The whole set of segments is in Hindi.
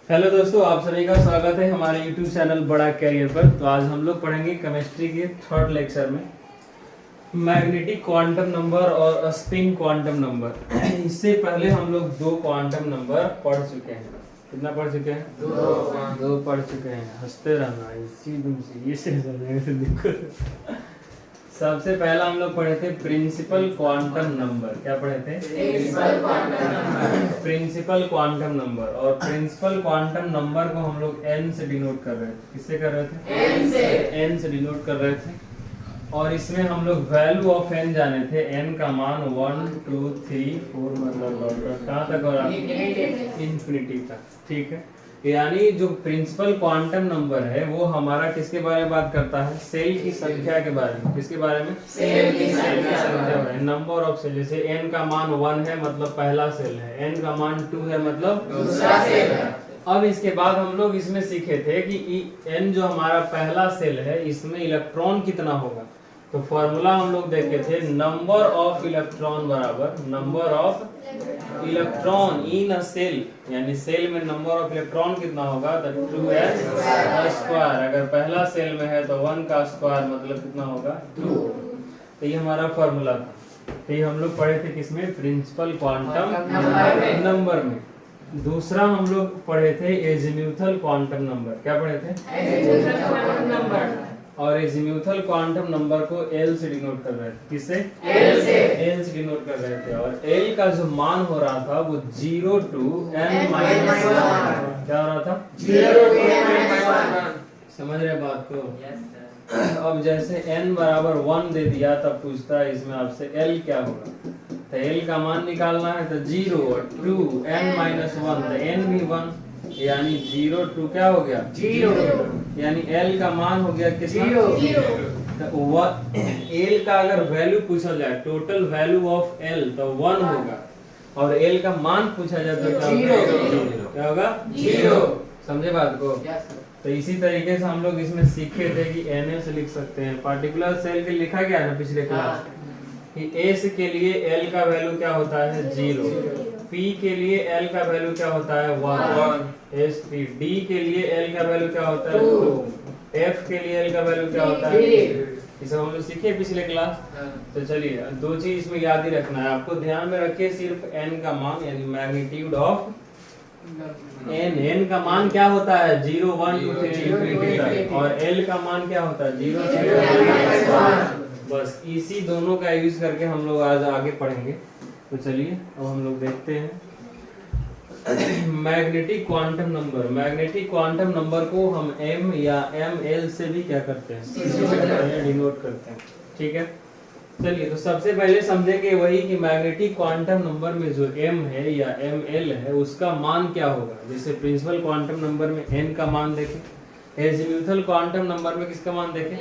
हेलो दोस्तों, आप सभी का स्वागत है हमारे YouTube चैनल बड़ा कैरियर पर। तो आज हम लोग पढ़ेंगे केमिस्ट्री के थर्ड लेक्चर में मैग्नेटिक क्वांटम नंबर और स्पिन क्वांटम नंबर। इससे पहले हम लोग दो क्वांटम नंबर पढ़ चुके हैं। कितना पढ़ चुके हैं? दो पढ़ चुके हैं। हंसते रहना, इसी दिन से ये से देखो। सबसे पहला हम लोग पढ़े थे प्रिंसिपल क्वांटम नंबर। क्या पढ़े थे? Principal quantum number. और प्रिंसिपल क्वांटम नंबर को हम लोग n से डिनोट कर रहे थे। किससे कर रहे थे? n से डिनोट कर रहे थे। और इसमें हम लोग वैल्यू ऑफ n जाने थे। n का मान 1 2 3 4 मतलब कहाँ तक हो रहा है? इन्फिनिटी तक। ठीक है, यानी जो प्रिंसिपल क्वांटम नंबर है वो हमारा किसके बारे में बात करता है? सेल की संख्या के बारे में। किसके बारे में? सेल की संख्या। Number of cell. जैसे n का मान 1 है मतलब पहला सेल है, n का मान 2 है मतलब दूसरा सेल है। अब इसके बाद हम लोग इसमें सीखे थे कि n जो हमारा पहला सेल है इसमें इलेक्ट्रॉन कितना होगा। तो फॉर्मूला हम लोग देखे थे, नंबर ऑफ इलेक्ट्रॉन बराबर number of electron in a cell, यानी सेल में नंबर ऑफ इलेक्ट्रॉन कितना होगा? 2n square. अगर पहला सेल में है तो 1 का स्क्वायर मतलब कितना होगा? 2। तो ये हमारा फॉर्मूला था। तो ये हम लोग पढ़े थे किसमें? प्रिंसिपल क्वांटम नंबर में। दूसरा हम लोग पढ़े थे एजीम्यूथल क्वांटम नंबर। क्या पढ़े थे? Azimuthal quantum number. और एजीम्यूथल क्वांटम नंबर को L से डिनोट कर रहे थे। किससे? L से डिनोट कर रहे थे। और L का जो मान हो रहा था वो 0 to n माइनस 1। क्या हो रहा था? 0 to n-1। समझ रहे बात को? अब जैसे n बराबर 1 दे दिया तब पूछता है इसमें आपसे L क्या होगा। तो L का मान निकालना है तो 0 और 2 n माइनस 1 तो n भी 1, यानी 0 2 क्या हो गया? 0। यानी L का मान हो गया कितना? 0। तो L का अगर वैल्यू पूछा जाए, टोटल वैल्यू ऑफ L तो 1 होगा। और L का मान पूछा जाए तो क्या होगा? 0। समझे बात को? तो इसी तरीके से हम लोग इसमें सीखे थे कि Na से लिख सकते हैं। पार्टिकुलर सेल के लिखा गया है ना पिछले क्लास कि S के लिए L का वैल्यू क्या होता है? 0। P के लिए L का वैल्यू क्या होता है? 1। S3 D के लिए L का वैल्यू क्या होता है? 2। F के लिए L का वैल्यू क्या होता है? 3। इसे हम लोग सीखे पिछले क्लास। तो चलिए दो चीज इसमें याद ही रखना है आपको। ध्यान में रखिए सिर्फ n का मान, यानी मैग्नीट्यूड ऑफ n का मान क्या होता है? 0 1 2 3 इंफिनिटी तक। और L का मान क्या होता है? 0 0 बस इसी दोनों का यूज करके हम लोग आज आगे पढ़ेंगे। तो चलिए अब हम लोग देखते हैं magnetic quantum number. Magnetic quantum number को हम m या ml से भी क्या करते हैं? डिनोट करते हैं। ठीक है, चलिए तो सबसे पहले समझे कि वही कि मैग्नेटिक क्वांटम नंबर में जो m है या ml है उसका मान क्या होगा। जैसे प्रिंसिपल क्वांटम नंबर में n का मान देखें, एजीम्यूथल क्वांटम नंबर में किसका मान देखें?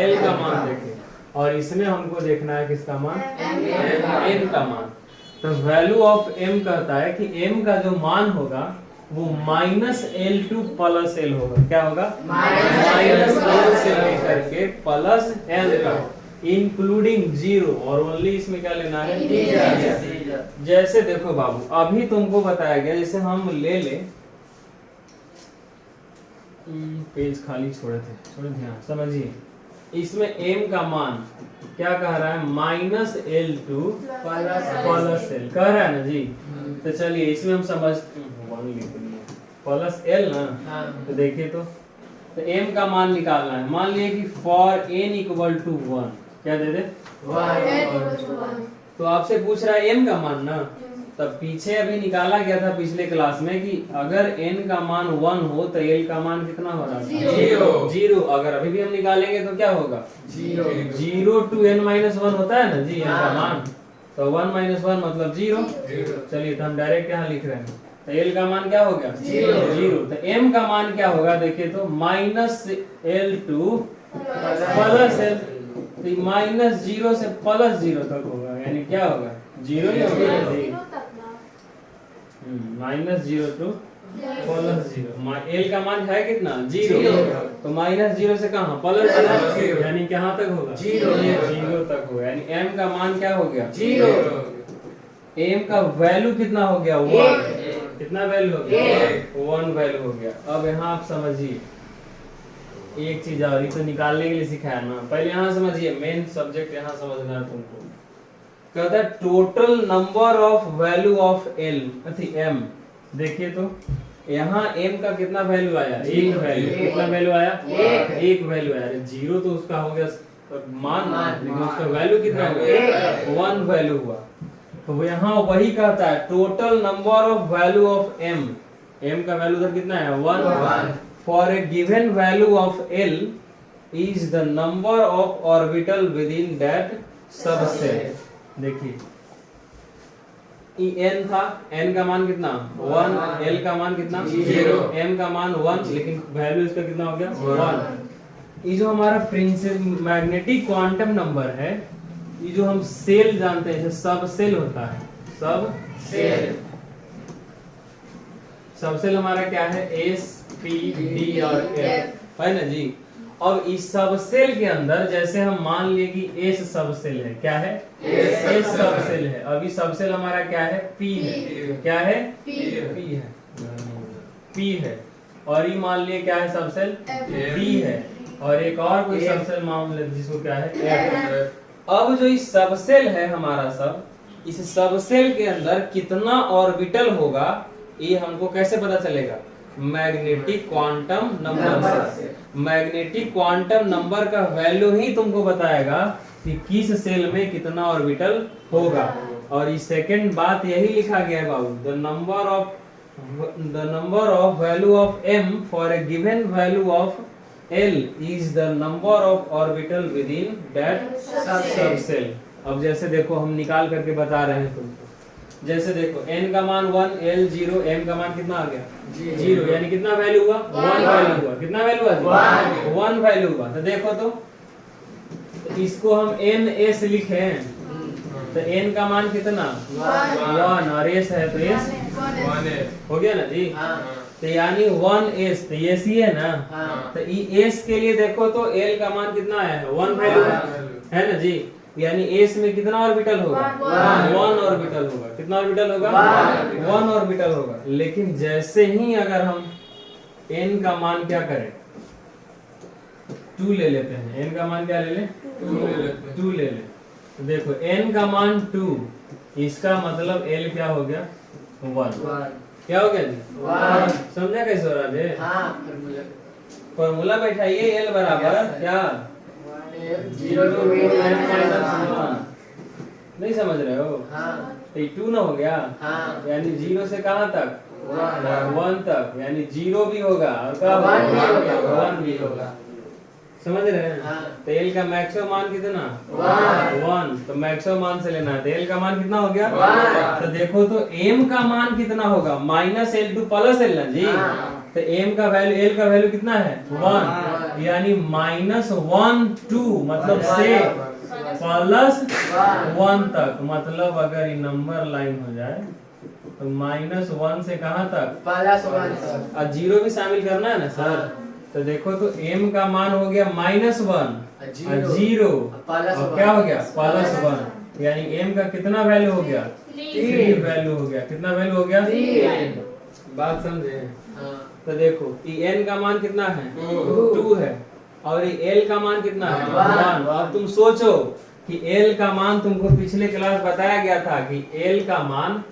l का मान देखें। और इसमें हमको देखना है किसका मान? n का मान। तो वैल्यू ऑफ m कहता है कि m का जो मान होगा वो -L2 प्लस L होगा। क्या होगा? -L से लेकर के प्लस L तक इंक्लूडिंग 0। और ओनली इसमें क्या लेना है? जैसे देखो बाबू, अभी तुमको बताया गया, जैसे हम ले ले पेज खाली छोड़े थे, थोड़ा ध्यान समझिए। इसमें m का मान क्या कह रहा है? -L2 प्लस L कह रहा है ना जी। तो चलिए इसमें हम समझ प्लस L ना। तो देखिए तो m का मान निकालना है। मान लिए कि फॉर n इक्वल टू 1 क्या दे दे? 1। तो आपसे पूछ रहा है m का मान ना। तब पीछे अभी निकाला गया था पिछले क्लास में कि अगर n का मान 1 हो तो l का मान कितना हो रहा है? 0। अगर अभी भी हम निकालेंगे तो क्या होगा? 0 to n-1 होता है ना जी n का मान। तो 1 - 1 मतलब 0। चलिए तो हम डायरेक्ट यहाँ लिख रहे हैं। तो l का मान क्या हो गया? 0। तो m का मान क्या होगा? देखिए तो -L2 प्लस L। तो -0 से +0 तक होगा, यानी क्या होगा? 0 ही होगा। -0 to +0। L का मान है कितना? 0। तो -0 से कहाँ? +0, यानी कहाँ तक होगा? 0 तक होगा। यानी m का मान क्या हो गया? 0। m का वैल्यू कितना हो गया? 1। कितना वैल्यू हो गया? 1 वैल्यू हो गया। अब यहाँ आप समझिए एक चीज और, ये तो निकालने के लिए सिखाया ना, पहले यहाँ समझिए, मेन सब्जेक्ट यहाँ समझना है तुमको। कहता है total number of value of L M. देखिए तो यहाँ m का कितना वैल्यू आया? एक वैल्यू। कितना वैल्यू आया? एक वैल्यू आया। जीरो तो उसका हो गया मान, लेकिन उसका वैल्यू कितना हो गया? 1 वैल्यू हुआ। तो यहाँ वही कहता है total number of value of m। m का वैल्यू उधर कितना है? 1। For a given value of l is the number of orbital within that subset. देखिए n था, n का मान कितना? 1, l का मान कितना? 0, m का मान 1, लेकिन वैल्यू इसका कितना हो गया? 1। ये जो हमारा प्रिंसिपल मैग्नेटिक क्वांटम नंबर है, ये जो हम सेल जानते हैं, सब सेल होता है, सब सेल हमारा क्या है? s, p, d और f है ना जी। अब इस सब सेल के अंदर जैसे हम मान लिए कि एस सब सेल है, क्या है? एस सब सेल है। अभी सब सेल हमारा क्या है? पी है। क्या है? पी है। और ये मान लिए क्या है? सब सेल डी है। और एक और कोई सब सेल मान ले जिसको क्या है? एफ। अब जो इस सब सेल है हमारा सब, इस सब सेल के अंदर कितना ऑर्बिटल होगा ये हमको कैसे पता चलेगा? मैग्नेटिक क्वांटम नंबर से। मैग्नेटिक क्वांटम नंबर का वैल्यू ही तुमको बताएगा कि किस सेल में कितना ऑर्बिटल होगा। और इस सेकंड बात यही लिखा गया है बाबू, the number of value of m for a given value of l is the number of orbital within that subshell. अब जैसे देखो हम निकाल करके बता रहे हैं तुमको, जैसे देखो n का मान 1, l 0, m का मान कितना आ गया? 0, यानी कितना वैल्यू हुआ? 1 वैल्यू हुआ। कितना वैल्यू हुआ? 1 वैल्यू हुआ। तो देखो तो इसको हम n s लिखे हैं, तो n का मान कितना? 1 और s है तो s 1 हो गया ना जी। तो यानी 1s, तो ये सी है ना। तो s के लिए देखो तो l का मान कितना है? 1 वैल्यू है ना जी। यानी s में कितना ऑर्बिटल होगा? 1 ऑर्बिटल होगा। कितना ऑर्बिटल होगा? 1 ऑर्बिटल होगा। लेकिन जैसे ही अगर हम n का मान क्या करें? 2 ले लेते हैं। n का मान क्या ले लें? 2 ले लें। तो देखो n का मान 2, इसका मतलब l क्या हो गया? 1। क्या हो गया जी? समझा कैसे हो रहा है? फॉर्मूला बैठाइए, l बराबर क्या? 0 to 1 नहीं समझ रहे हो? तो 2 ना हो गया, यानी 0 से कहाँ तक? 1 तक, यानी 0 भी होगा और क्या होगा? 1 भी होगा। समझ रहे हैं? तो l का मैक्सिमम मान कितना? 1। तो मैक्सिमम मान से लेना है। तो l का मान कितना हो गया? तो देखो तो m का मान कितना होगा? -l to +l ना जी। तो m का वैल्यू, l का वैल्यू कितना है? 1, यानी -1 to मतलब से +1 तक। मतलब अगर ये नंबर लाइन हो जाए तो -1 से कहाँ तक? +1 तक। 0 भी शामिल करना है ना सर। तो देखो तो m का मान हो गया -1 और 0 और क्या हो गया? +1, यानी m का कितना वैल्यू हो गया? 3 वैल्यू हो गया। कितना वैल्यू हो गया? 3। बात समझे? तो देखो ये n का मान कितना है? 2 है। और ये l का मान कितना है? 1। अब तुम सोचो कि l का मान तुमको पिछले क्लास बताया गया था कि l का मान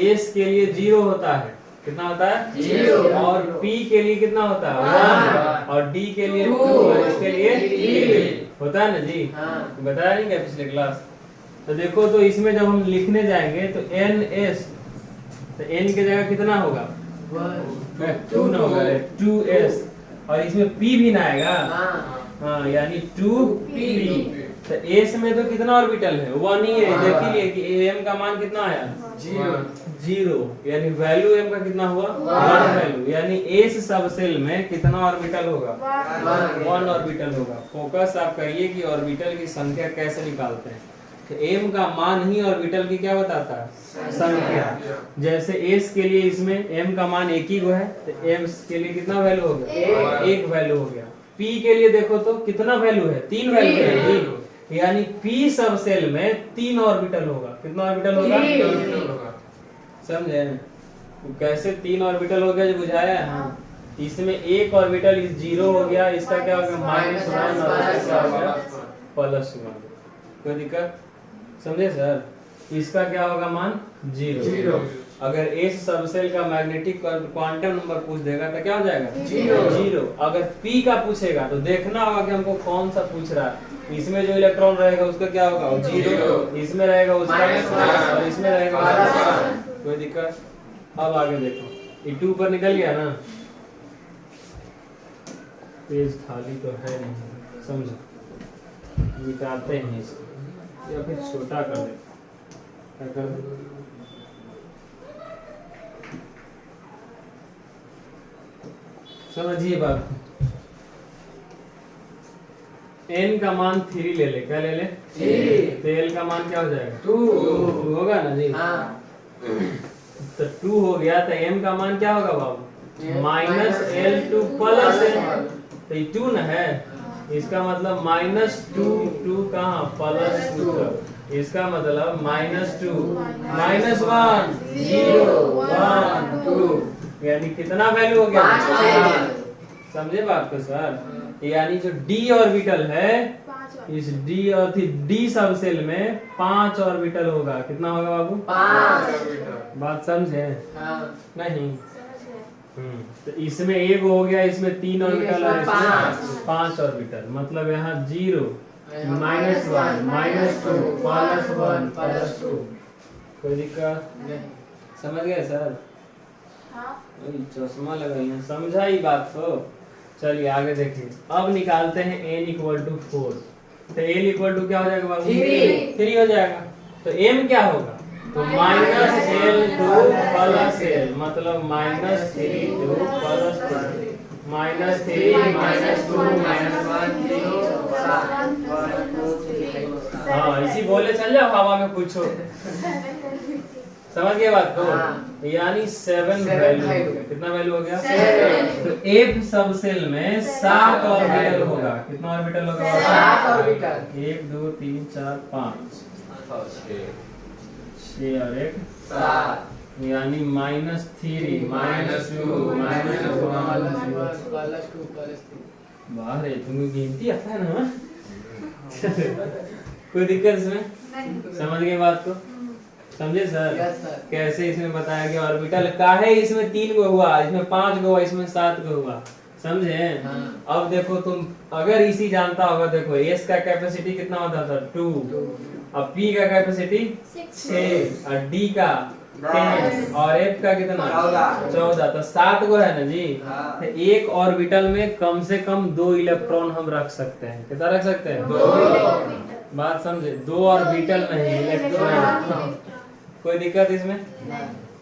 s के लिए 0 होता है। कितना होता है? 0। और p के लिए कितना होता है? 1। और d के लिए 2 और इसके लिए 3 होता है ना जी। बताया नहीं क्या पिछले क्लास? तो देखो तो इसमें जब हम लिखने जाएंगे तो ns, तो n की जगह कितना होगा? 2 ना होगा, 2s। और इसमें p भी ना आएगा, हाँ, यानी 2p। तो s में तो कितना ऑर्बिटल है? 1 ही है। देखिए कि m का मान कितना आया? 0, यानी वैल्यू m का कितना हुआ? 1 वैल्यू, यानी s सब सेल में कितना ऑर्बिटल होगा? 1 ऑर्बिटल होगा। फोकस आप करिए कि ऑर्बिटल की संख्या कैसे निकालते हैं। तो m का मान ही ऑर्बिटल की क्या बताता है? संख्या। जैसे s के लिए इसमें m का मान 1 ही है, तो m के लिए कितना वैल्यू हो गया? 1 वैल्यू हो गया। p के लिए देखो तो कितना वैल्यू है? 3 वैल्यू है, यानी p सब सेल में 3 ऑर्बिटल होगा। कितना ऑर्बिटल होगा? समझे? कैसे 3 ऑर्बिटल हो गया जो बुझाया है। इसमें एक ऑर्बिटल इस 0 हो गया, इसका क्या होगा -1 और इसका क्या हो गया +1। कोई दिक्कत समझे सर? इसका क्या होगा मान 0। अगर एस सबसेल का मैग्नेटिक क्वांटम नंबर पूछ देगा तो क्या हो जाएगा 0। अगर पी का पूछेगा तो देखना होगा कि हमको कौन सा पूछ रहा है। इसमें जो इलेक्ट्रॉन रहेगा उसका क्या होगा 0, इसमें रहेगा उसका +1 और इसमें रहेगा +1। कोई दिक्कत? अब आगे देखो, ये 2 पर निकल गया ना, पेज खाली तो है नहीं, समझो मिटाते हैं इसको या फिर छोटा कर दे, क्या कर दे? समझिए बात, n का मान 3 ले ले, क्या ले ले 3, तो l का मान क्या हो जाएगा 2 होगा ना जी। तो 2 हो गया तो m का मान क्या होगा बाबू -L2 +L, तो ये 2 ना है, इसका मतलब -2 कहाँ +2, इसका मतलब -2 -1 0 1 2, यानी कितना वैल्यू हो गया? समझे बात को सर? यानी जो d ऑर्बिटल है, इस d और d सबसेल में 5 ऑर्बिटल होगा। कितना होगा बाबू 5 बात समझे? नहीं तो इसमें एक हो गया, इसमें 3 ऑर्बिटल और इसमें 5 ऑर्बिटल, मतलब यहाँ 0 -1 -2 +1 +2। कोई दिक्कत? समझ गए सर? चश्मा लगाइए, समझा ही बात को। चलिए आगे देखिए, अब निकालते हैं n = 4, तो l क्या हो जाएगा बाबू 3 हो जाएगा। तो m क्या होगा तो -L2 +L, मतलब -3 2 +3 -3 -2 -1 0 हाँ इसी बोले चल जाओ, हवा में पूछो। समझ गए बात को? यानी 7 वैल्यू, कितना वैल्यू हो गया 7। तो F सबसेल में 7 ऑर्बिटल होगा। कितना ऑर्बिटल होगा 7 ऑर्बिटल, 1 2 3 4 5 6 और 1 7, यानी -3 -2 -1 बाहर है, तुम्हें गिनती आता है ना? कोई दिक्कत इसमें? समझ गए बात को? समझे सर? कैसे इसमें बताया गया ऑर्बिटल का है, इसमें 3 गो हुआ, इसमें 5 गो हुआ, इसमें 7 गो हुआ। समझे? अब देखो तुम अगर इसी जानता होगा, देखो एस का कैपेसिटी कितना होता था 2, अब पी का कैपेसिटी 6 और डी का 10 और एफ का कितना 14, तो 7 गो है ना जी। तो एक ऑर्बिटल में कम से कम 2 इलेक्ट्रॉन हम रख सकते हैं। कितना रख सकते हैं 2। बात समझे? 2 ऑर्बिटल नहीं इलेक्ट्रॉन। कोई दिक्कत इसमें?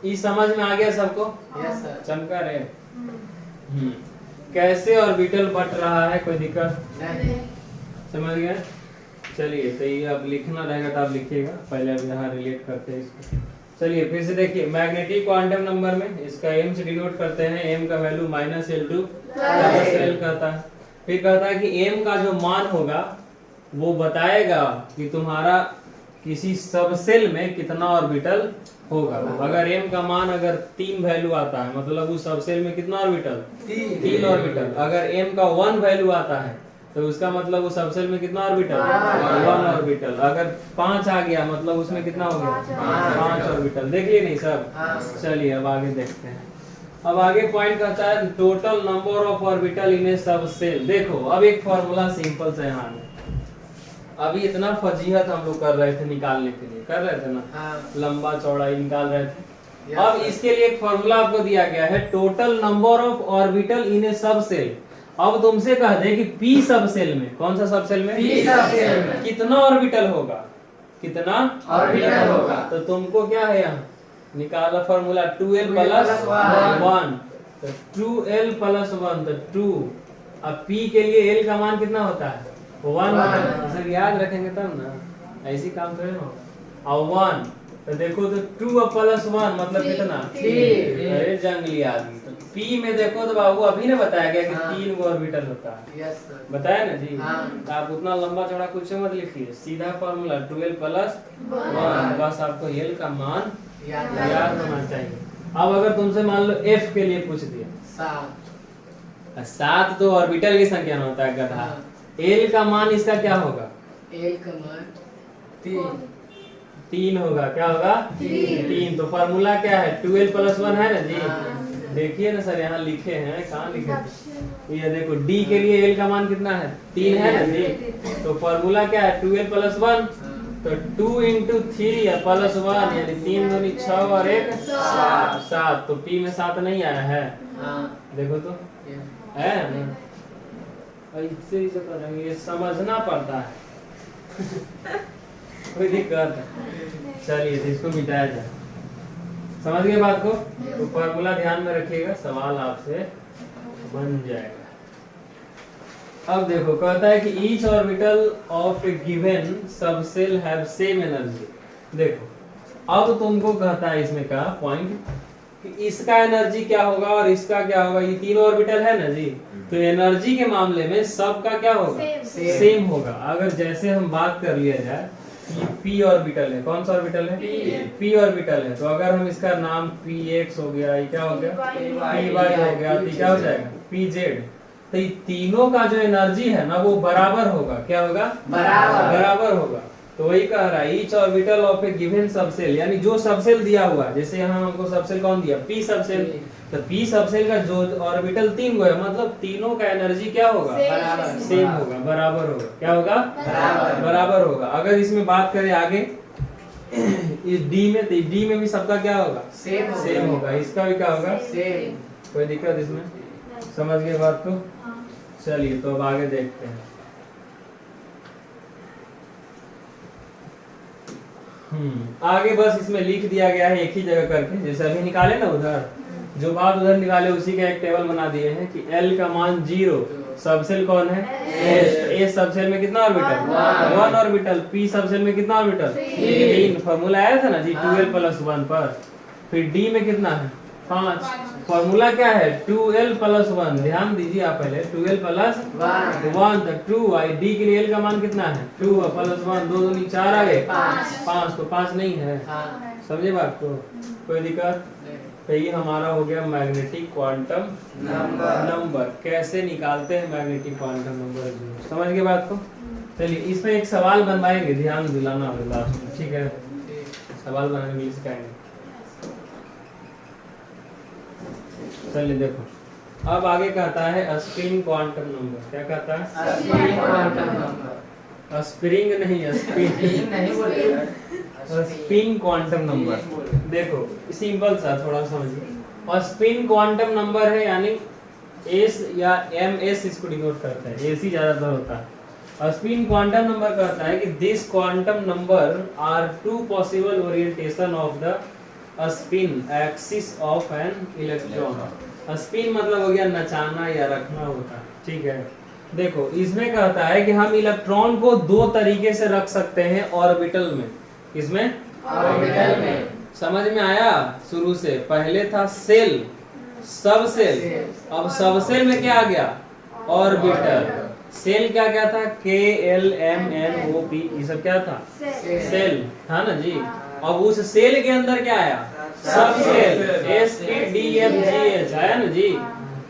ये समझ में आ गया सबको? Yes sir. चमका रहे कैसे ऑर्बिटल बट रहा है, कोई दिक्कत नहीं? समझ गए? चलिए तो ये अब लिखना रहेगा तो आप लिखिएगा, पहले अब यहाँ रिलेट करते हैं इसको। चलिए फिर से देखिए, मैग्नेटिक क्वांटम नंबर में इसका m से डिनोट करते हैं, m का वैल्यू -L2 +L कहता है। फिर कहता है कि m का जो मान होगा वो बताएगा कि तुम्हारा किसी सबसेल में कितना ऑर्बिटल होगा। अगर m का मान अगर 3 वैल्यू आता है, मतलब उस सबसेल में कितना ऑर्बिटल 3 ऑर्बिटल। अगर m का 1 वैल्यू आता है तो उसका मतलब उस सबसेल में कितना ऑर्बिटल 1 ऑर्बिटल। अगर 5 आ गया मतलब उसमें कितना हो गया 5 ऑर्बिटल। देख लिए नहीं सब? चलिए अब आगे देखते हैं। अब आगे पॉइंट कहता है total number of orbital in A subshell. देखो अब एक फॉर्मूला सिंपल से यहाँ है, अभी इतना फजीहत हम लोग कर रहे थे निकालने के लिए, कर रहे थे ना, लंबा चौड़ाई निकाल रहे थे। अब इसके लिए एक फॉर्मूला आपको दिया गया है, total number of orbital in A subshell. अब तुमसे कह दे कि पी सबसेल में, कौन सा सबसेल में पी सबसेल में कितना ऑर्बिटल होगा, कितना ऑर्बिटल होगा। तो तुमको क्या है यहाँ निकाला फॉर्मूला 2l + 1, तो 2l + 1 तो 2। अब p के लिए l का मान कितना होता है 1। सर याद रखेंगे तब ना, ऐसी काम करें ना। और 1 तो देखो तो 2 + 1 मतलब कितना 3। अरे जंगली आदमी, तो p में देखो तो बाबू अभी ने बताया गया कि 3 गो ऑर्बिटल होता है। यस सर, बताया ना जी। तो आप उतना लंबा चौड़ा कुछ मत लिखिए, सीधा फॉर्मूला 2l + 1, बस आपको l का मान याद होना चाहिए। अब अगर तुमसे मान लो F के लिए पूछ दिया 7 तो ऑर्बिटल की संख्या में होता है गधा। L का मान इसका क्या होगा? L का मान 3 होगा। क्या होगा? 3। तो फार्मूला क्या है? 2L + 1 है ना जी। देखिए ना सर, यहाँ लिखे हैं, कहाँ लिखे हैं? ये देखो, D के लिए L का मान कितना है? 3 है ना जी। तो फार्मूला क्या है? 2L + 1। तो 2 × 3 + 1 यानी 3 दूनी 6 और 1 7। तो P में 7 नहीं आया है। देखो तो है ना, इससे ही सब करेंगे, ये समझना पड़ता है। कोई दिक्कत? चलिए तो इसको मिटाया जाए। समझ गए बात को? तो फॉर्मूला ध्यान में रखिएगा, सवाल आपसे बन जाएगा। अब देखो, कहता है कि each orbital of A given subshell have same energy. देखो अब तुमको कहता है इसमें का पॉइंट कि इसका एनर्जी क्या होगा और इसका क्या होगा। ये तीनों ऑर्बिटल है ना जी, तो एनर्जी के मामले में सबका क्या होगा? सेम होगा। अगर जैसे हम बात कर लिया जाए, ये p ऑर्बिटल है। कौन सा ऑर्बिटल है? p ऑर्बिटल है। तो अगर हम इसका नाम px हो गया, ये क्या हो गया? py हो गया, तो क्या हो जाएगा? pz। तो ये तीनों का जो एनर्जी है ना वो बराबर होगा। क्या होगा? बराबर होगा। तो वही कह रहा है each orbital of A given subshell, यानी जो सबसेल दिया हुआ, जैसे यहाँ हमको सबसेल कौन दिया? p subshell. तो p सबसेल का जो ऑर्बिटल 3 गो है, मतलब तीनों का एनर्जी क्या होगा? सेम होगा, बराबर होगा। क्या होगा? बराबर होगा। अगर इसमें बात करें आगे इस D में, तो D में भी सबका क्या होगा? सेम होगा। इसका भी क्या होगा? सेम। कोई दिक्कत इसमें? समझ गए बात को? चलिए तो अब आगे देखते हैं। आगे बस इसमें लिख दिया गया है एक ही जगह करके, जैसे अभी निकाले ना उधर, जो बात उधर निकाले उसी का एक टेबल बना दिए हैं कि L का मान 0, सबसेल कौन है? S सबसेल में कितना ऑर्बिटल? 1 ऑर्बिटल। P सबसेल में कितना ऑर्बिटल? 3। फार्मूला आया था ना जी 2L + 1 पर। फिर D में कितना है? 5। फार्मूला क्या है? 2L + 1। ध्यान दीजिए आप पहले, 2L + 1 तो 2 आई। D के लिए L का मान कितना है? 2 + 1 2 दूनी 4 आ गए 5। तो 5 नहीं है। समझे बात को? कोई दिक्कत? तो ये हमारा हो गया मैग्नेटिक क्वांटम नंबर। कैसे निकालते हैं मैग्नेटिक क्वांटम नंबर? समझ गए बात को? चलिए इस पे एक सवाल बनवाएंगे, ध्यान दिलाना लास्ट में, ठीक है? सवाल बनाने के लिए सिखाएंगे। चलिए देखो, अब आगे कहता है स्प्रिंग क्वांटम नंबर। क्या कहता है? Spring quantum number. स्प्रिंग नहीं, स्प्रिंग नहीं बोलेगा, स्पिन क्वांटम नंबर। देखो सिंपल सा थोड़ा समझिए, और स्पिन क्वांटम नंबर है यानी S या MS इसको डिनोट करता है, AC ज्यादातर होता है। और स्पिन क्वांटम नंबर कहता है कि this quantum number are two possible orientation of the spin axis of an electron. Spin मतलब हो गया नचाना या रखना होता है, ठीक है? देखो इसमें कहता है कि हम इलेक्ट्रॉन को 2 तरीके से रख सकते हैं ऑर्बिटल में। किसमें? ऑर्बिटल में। समझ में आया? शुरू से पहले था सेल, सब सेल, अब सब सेल में क्या आ गया? ऑर्बिटल। सेल क्या क्या था? KLMNOP, ये सब क्या था? सेल था ना जी। अब उस सेल के अंदर क्या आया? सब सेल, SPDFGH आया ना जी।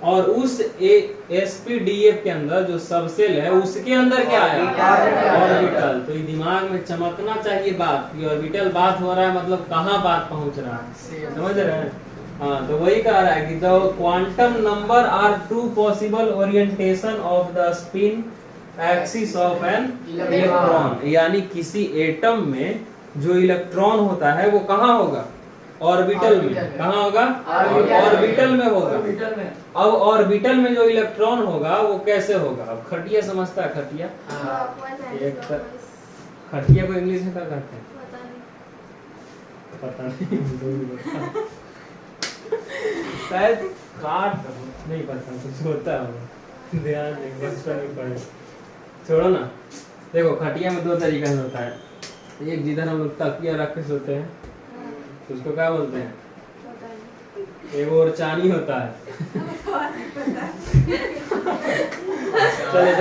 और उस SPDF के अंदर जो सब सेल है उसके अंदर क्या आया? ऑर्बिटल। तो ये दिमाग में चमकना चाहिए बात कि ऑर्बिटल बात हो रहा है, मतलब कहाँ बात पहुंच रहा है, समझ रहे हैं? हाँ, तो वही कह रहा है कि the quantum number are two possible orientation of the spin axis of an electron, यानी किसी एटम में जो इलेक्ट्रॉन होता है वो कहाँ होगा? ऑर्बिटल में। कहाँ होगा? ऑर्बिटल में होगा। अब ऑर्बिटल में जो इलेक्ट्रॉन होगा वो कैसे होगा? अब खटिया समझता है? खटिया खटिया को इंग्लिश में क्या कहते हैं? पता नहीं शायद काट नहीं पता, कुछ होता है, ध्यान बचपन में पढ़े, छोड़ो ना। देखो खटिया में 2 तरीका से होता है। एक जिधर हम लोग तकिया रख के सोते हैं उसको क्या बोलते हैं? एक और चानी होता है। चले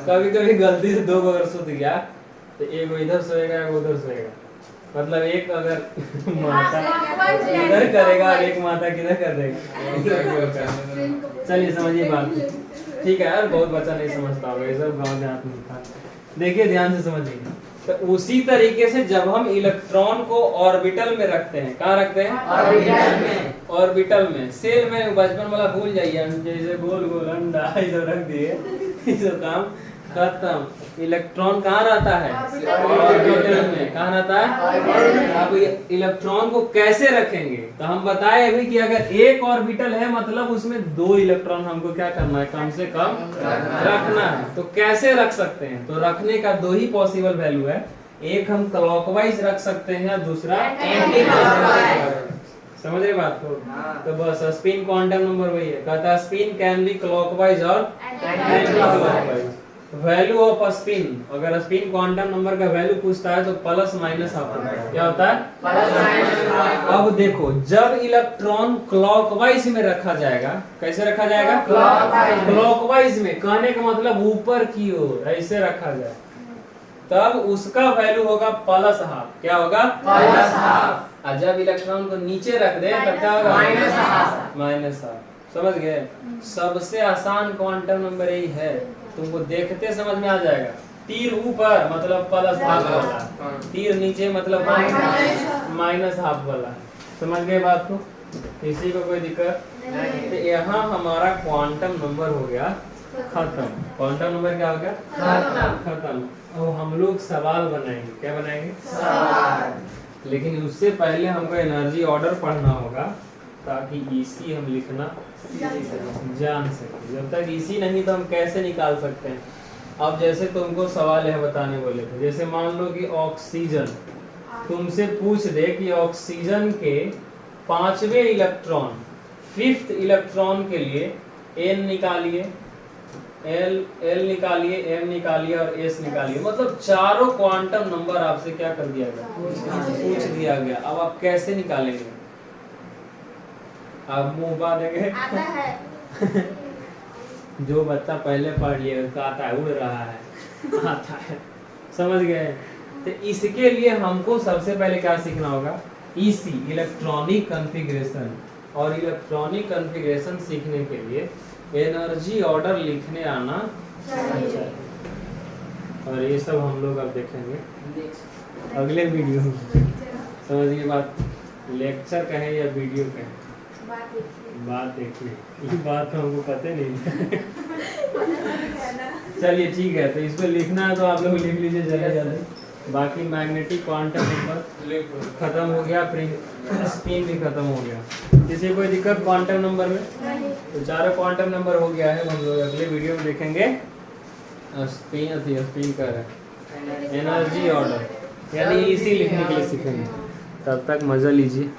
कभी कभी गलती से 2 अगर सोच गया तो एक इधर सोएगा एक उधर सोएगा, मतलब एक अगर माता इधर करेगा और एक माता किधर कर देगा। चलिए समझिए बात। ठीक है यार, बहुत बच्चा नहीं समझता होगा, ये सब गाँव देहात में था। देखिए ध्यान से समझिए। तो उसी तरीके से जब हम इलेक्ट्रॉन को ऑर्बिटल में रखते हैं, कहाँ रखते हैं? ऑर्बिटल में। ऑर्बिटल में, सेल में बचपन वाला भूल जाइए, जैसे गोल गोल अंडा ये रख दिए, ये काम खत्म। इलेक्ट्रॉन कहाँ रहता है? ऑर्बिटल में। कहाँ रहता है? अब इलेक्ट्रॉन को कैसे रखेंगे? तो हम बताए अभी कि अगर एक ऑर्बिटल है मतलब उसमें 2 इलेक्ट्रॉन हमको क्या करना है? कम से कम रखना है। तो कैसे रख सकते हैं? तो रखने का 2 ही पॉसिबल वैल्यू है, एक हम क्लॉकवाइज रख सकते हैं, दूसरा एंटी क्लॉकवाइज। समझ रहे बात को? तो बस स्पिन क्वांटम नंबर वही है, कहता है स्पिन कैन बी क्लॉकवाइज और anti clockwise. Value off spin, अगर स्पिन क्वांटम नंबर का वैल्यू पूछता है तो प्लस माइनस हाफ होता है। क्या होता है? Plus minus half. अब देखो, जब इलेक्ट्रॉन क्लॉकवाइज में रखा जाएगा, कैसे रखा जाएगा? क्लॉकवाइज में। कहने का मतलब ऊपर की ओर ऐसे रखा जाए, तब उसका वैल्यू होगा प्लस हाफ। क्या होगा? Plus half. और जब इलेक्ट्रॉन को नीचे रख दे तब क्या होगा? Minus half. Minus half. समझ गए? सबसे आसान क्वांटम नंबर यही है, तुमको देखते समझ में आ जाएगा। तीर ऊपर मतलब प्लस हाफ वाला, तीर नीचे मतलब माइनस हाफ वाला। समझ गए बात को? किसी को कोई दिक्कत नहीं? तो यहाँ हमारा क्वांटम नंबर हो गया खत्म। क्वांटम नंबर क्या हो गया? खत्म। अब हम लोग सवाल बनाएंगे। क्या बनाएंगे? सवाल। लेकिन उससे पहले हमको एनर्जी ऑर्डर पढ़ना होगा, ताकि इसी हम लिखना जान सके। जब तक इसी नहीं तो हम कैसे निकाल सकते हैं? अब जैसे तुमको सवाल है बताने बोले थे, जैसे मान लो कि ऑक्सीजन, तुमसे पूछ दे कि ऑक्सीजन के 5वें इलेक्ट्रॉन, 5th इलेक्ट्रॉन के लिए N निकालिए, L निकालिए, M निकालिए और S निकालिए। मतलब चारों क्वांटम नंबर आपसे क्या कर दिया गया? पूछ दिया गया। अब आप कैसे निकालेंगे? आप मुंह पा देंगे? आता है। जो बच्चा पहले पढ़ लिया उसका आता है, उड़ रहा है, आता है। समझ गए? तो इसके लिए हमको सबसे पहले क्या सीखना होगा? EC, electronic configuration. और इलेक्ट्रॉनिक कॉन्फ़िगरेशन सीखने के लिए एनर्जी ऑर्डर लिखने आना चाहिए। और ये सब हम लोग अब देखेंगे अगले वीडियो में। समझिए बात? लेक्चर कहें या वीडियो कहें, बात देखिए, ये बात तो हमको पता नहीं। चलिए ठीक है, तो इसको लिखना है तो आप लोग लिख लीजिए जल्दी जल्दी। बाकी मैग्नेटिक क्वांटम नंबर खत्म हो गया, स्पिन भी खत्म हो गया। किसी कोई दिक्कत क्वांटम नंबर में? तो चारों क्वांटम नंबर हो गया है, हम लोग अगले वीडियो में देखेंगे। स्पिन कर रहे एनर्जी ऑर्डर, यानी इसी लिखने के लिए सीखेंगे। तब तक मजा लीजिए।